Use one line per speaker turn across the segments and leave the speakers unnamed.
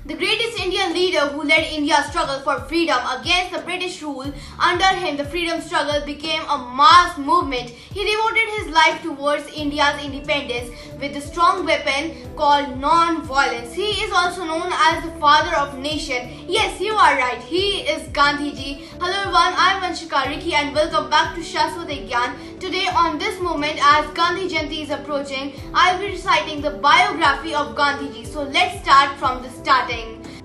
The greatest Indian leader who led India's struggle for freedom against the British rule. Under him, the freedom struggle became a mass movement. He devoted his life towards India's independence with a strong weapon called non-violence. He is also known as the father of nation. Yes, you are right. He is Gandhiji. Hello everyone, I am Vanshika Rikhi and welcome back to Shashwat Gyan. Today on this moment, as Gandhi Jayanti is approaching, I will be reciting the biography of Gandhiji. So let's start from the starting.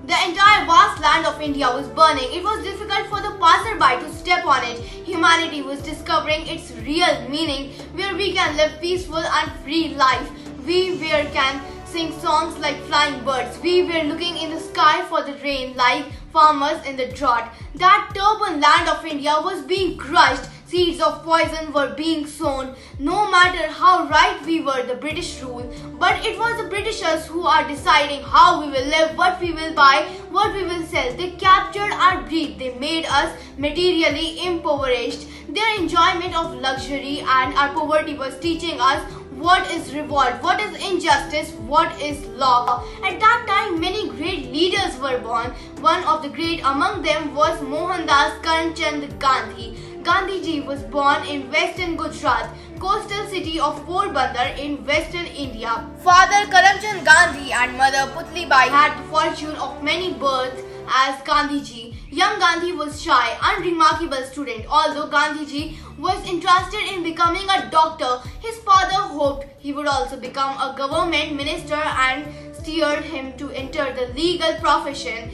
The entire vast land of India was burning. It was difficult for the passerby to step on it. Humanity was discovering its real meaning, where we can live peaceful and free life. We can sing songs like flying birds. We were looking in the sky for the rain like farmers in the drought. That turban land of India was being crushed. Seeds of poison were being sown. No matter how right we were, the British rule, but it was the Britishers who are deciding how we will live, what we will buy, what we will sell. They captured our breed. They made us materially impoverished. Their enjoyment of luxury and our poverty was teaching us what is revolt, what is injustice, what is law. At that time, many great leaders were born. One of the great among them was Mohandas Karamchand Gandhi. Gandhiji was born in western Gujarat, coastal city of Porbandar in western India. Father Karamchand Gandhi and mother Putli Bai had the fortune of many births as Gandhiji. Young Gandhi was shy, unremarkable student. Although Gandhiji was interested in becoming a doctor, his father hoped he would also become a government minister and steered him to enter the legal profession.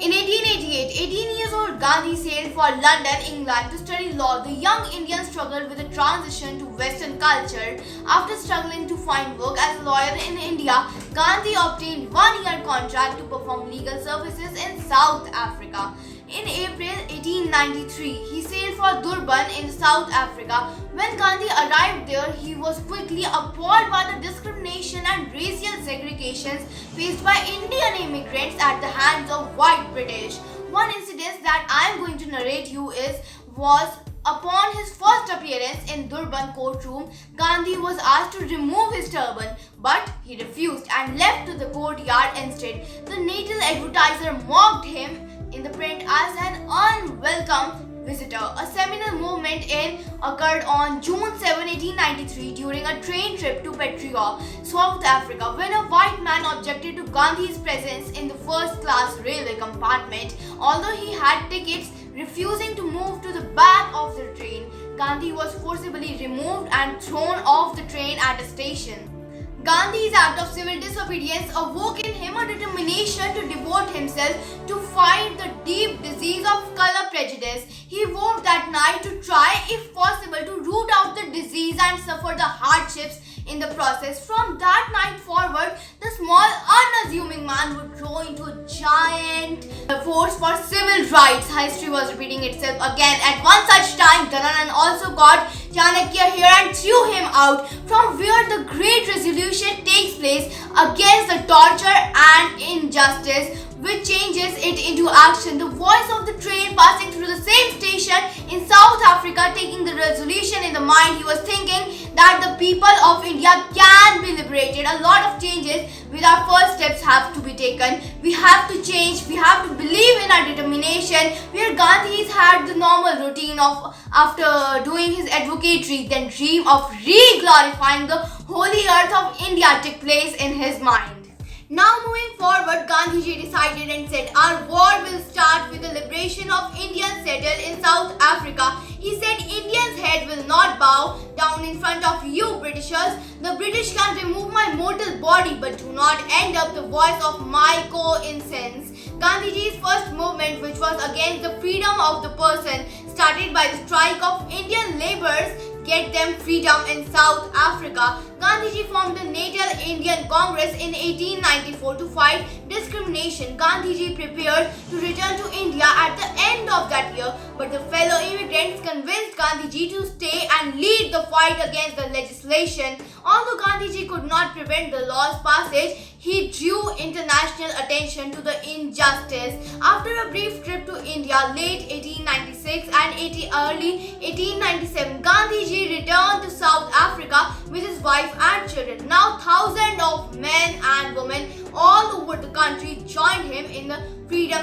In 1888, 18 years old Gandhi sailed for London, England to study law. The young Indian struggled with a transition to Western culture. After struggling to find work as a lawyer in India, Gandhi obtained a one-year contract to perform legal services in South Africa. In April 1893, he sailed for Durban in South Africa. When Gandhi arrived there, he was quickly appalled by the discrimination and racial segregations faced by Indian immigrants at the hands of white British. One incident that I am going to narrate was upon his first appearance in Durban courtroom. Gandhi was asked to remove his turban, but he refused and left to the courtyard instead. The natal advertiser mocked him in the print as an unwelcome visitor. A seminal movement occurred on June 7, 1893 during a train trip to Pretoria, South Africa, when a white man objected to Gandhi's presence in the first-class railway compartment. Although he had tickets, refusing to move to the back of the train, Gandhi was forcibly removed and thrown off the train at a station. Gandhi's act of civil disobedience awoke in him a determination to devote himself to fight the deep disease of color prejudice. He vowed that night to try, if possible, to root out the disease and suffer the hardships in the process. From that night forward, the small, unassuming man would grow into a giant force for civil rights. History was repeating itself again. At one such time, Dhananan also got Chanakya here and threw him out, from where the great resolution takes place against the torture and injustice, which changes it into action. The voice of the train passing through the same station in South Africa, taking the resolution in the mind, he was thinking that the people of India can be liberated. A lot of changes with our first steps have to be taken. We have to change. We have to believe in our determination. Where Gandhi's had the normal routine of after doing his advocatory, then dream of re-glorifying the holy earth of India took place in his mind. Now moving forward, Gandhiji decided and said, our war will start with the liberation of Indians settled in South Africa. He said, Indians' head will not bow down in front of you, Britishers. The British can remove my mortal body, but do not end up the voice of my co-incense. Gandhiji's first movement, which was against the freedom of the person, started by the strike of Indian labourers, get them freedom in South Africa. Gandhiji formed the Natal Indian Congress in 1894 to fight discrimination. Gandhiji prepared to return to India at the end of that year, but the fellow immigrants convinced Gandhiji to stay and lead the fight against the legislation. Although Gandhiji could not prevent the law's passage, he drew international attention to the injustice. After a brief trip to India late 1896 and early 1897, Gandhiji returned to South Africa with his wife and children. Now thousands of men and women all over the country joined him in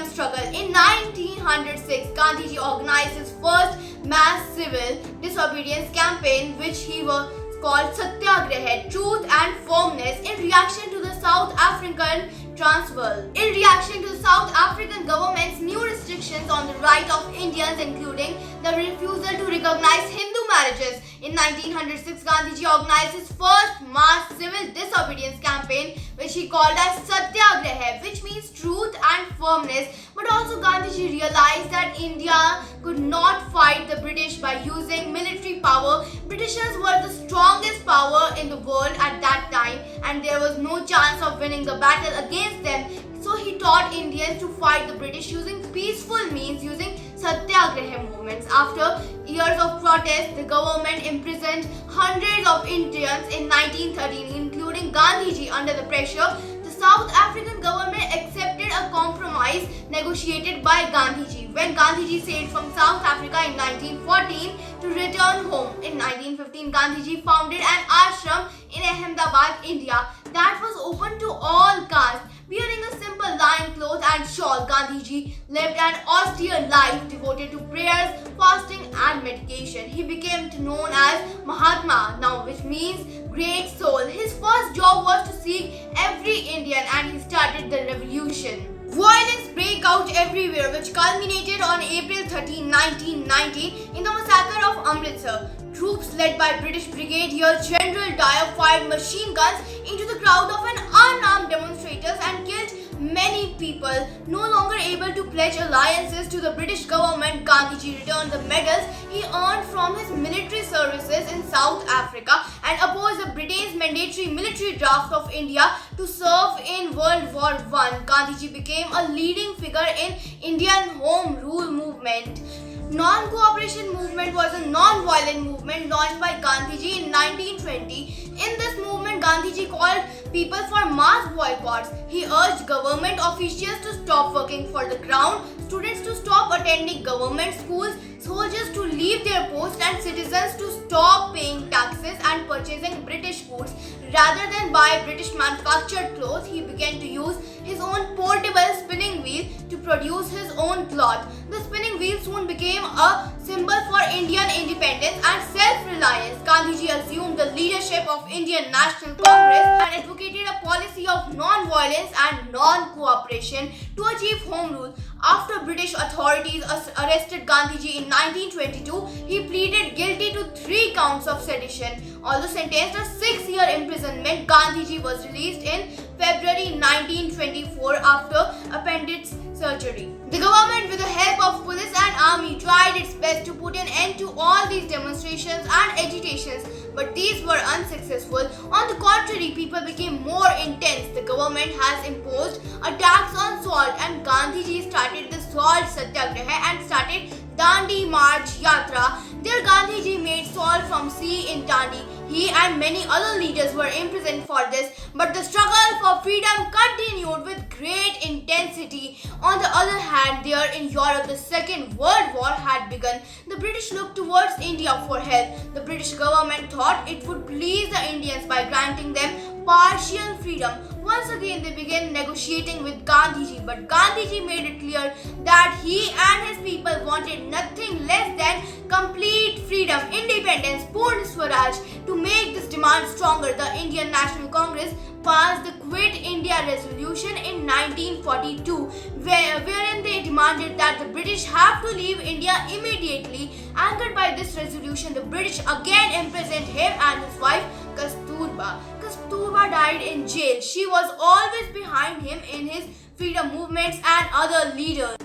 freedom struggle. In 1906, Gandhiji organized his first mass civil disobedience campaign, which he was called Satyagraha, Truth and Firmness, in reaction to the South African Transvaal. In reaction to the South African government's new restrictions on the right of Indians, including the refusal to recognize Hindu marriages. In 1906, Gandhiji organized his first mass civil disobedience campaign, which he called as Satyagraha, which means truth and firmness. But also Gandhiji realized that India could not fight the British by using military power. Britishers were the strongest power in the world at that time, and there was no chance of winning the battle against them. So he taught Indians to fight the British using peaceful means, using Satyagraha movements. After years of protest, the government imprisoned hundreds of Indians in 1913, including Gandhiji. Under the pressure, the South African government accepted a compromise negotiated by Gandhiji. When Gandhiji sailed from South Africa in 1914 to return home, in 1915, Gandhiji founded an ashram in Ahmedabad, India, that was open to all castes. Wearing a simple lion cloth and shawl, Gandhiji lived an austere life devoted to prayers, fasting and meditation. He became known as Mahatma now, which means great soul. His first job was to seek every Indian, and he started the revolution. Violence broke out everywhere, which culminated on April 13, 1990 in the massacre of Amritsar. Troops led by British Brigadier General Dyer fired machine guns into the crowd of an unarmed demonstrators and killed many people. No longer able to pledge alliances to the British government, Gandhiji returned the medals he earned from his military services in South Africa and opposed the Britain's mandatory military draft of India to serve in World War I. Gandhiji became a leading figure in Indian Home Rule movement. Non-cooperation movement was a non-violent movement launched by Gandhiji in 1920. In this movement, Gandhiji called people for mass boycotts. He urged government officials to stop working for the crown, students to stop attending government schools, soldiers to leave their posts, and citizens to stop paying taxes and purchasing British goods. Rather than buy British manufactured clothes, he began to use his own portable spinning wheel to produce his own cloth. The spinning wheel soon became a symbol for Indian independence and self-reliance. Gandhiji assumed the leadership of Indian National Congress and advocated a policy of non-violence and non-cooperation to achieve home rule. After British authorities arrested Gandhiji in 1922, he pleaded guilty to 3 counts of sedition. Although sentenced to 6-year imprisonment, Gandhiji was released in February 1924 after appendix surgery. The government, with the help of police and army, tried its best to put an end to all these demonstrations and agitations, but these were unsuccessful. On the contrary, people became more intense. The government has imposed a tax on salt, and Gandhiji started the salt satyagraha and started Dandi March Yatra. There Gandhiji made salt from sea in Dandi. He and many other leaders were imprisoned for this, but the struggle for freedom continued with great intensity. On the other hand, there in Europe, the Second World War had begun. The British looked towards India for help. The British government thought it would please the Indians by granting them partial freedom. Once again, they began negotiating with Gandhiji, but Gandhiji made it clear that he and his people wanted nothing less than complete freedom, independence, Purna Swaraj. To make this demand stronger, the Indian National Congress passed the Quit India Resolution in 1942, wherein they demanded that the British have to leave India immediately. Angered by this resolution, the British again imprisoned him and his wife Kasturba. Kasturba died in jail. She was always behind him in his freedom movements and other leaders.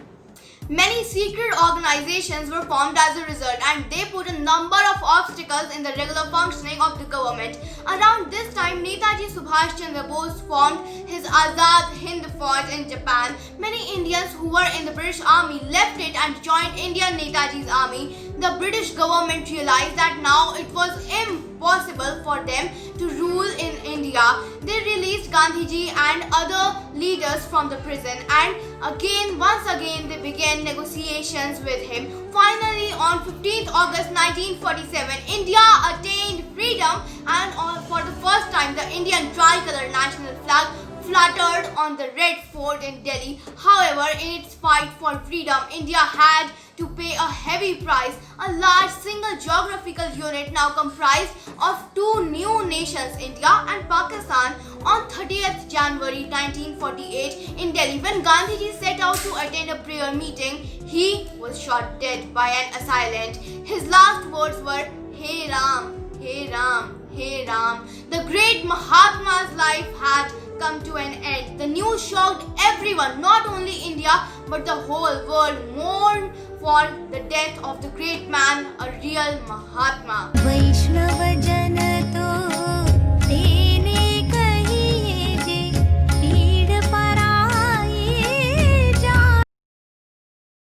Many secret organizations were formed as a result, and they put a number of obstacles in the regular functioning of the government. Around this time, Netaji Subhash Chandra Bose formed his Azad Hind Fauj in Japan. Many Indians who were in the British Army left it and joined Indian Netaji's army. The British government realized that now it was impossible for them to rule in India. They released Gandhiji and other leaders from the prison, and once again they began negotiations with him. Finally, on 15th August 1947, India attained freedom, and for the first time the Indian tricolor national flag fluttered on on the Red Fort in Delhi. However, in its fight for freedom, India had to pay a heavy price. A large single geographical unit now comprised of two new nations, India and Pakistan, on 30th January 1948 in Delhi. When Gandhiji set out to attend a prayer meeting, he was shot dead by an assailant. His last words were, "Hey Ram, Hey Ram, Hey Ram." The great Mahatma's life had come to an end. The news shocked everyone, not only India but the whole world mourned for the death of the great man, a real Mahatma.
Vaishnav Jan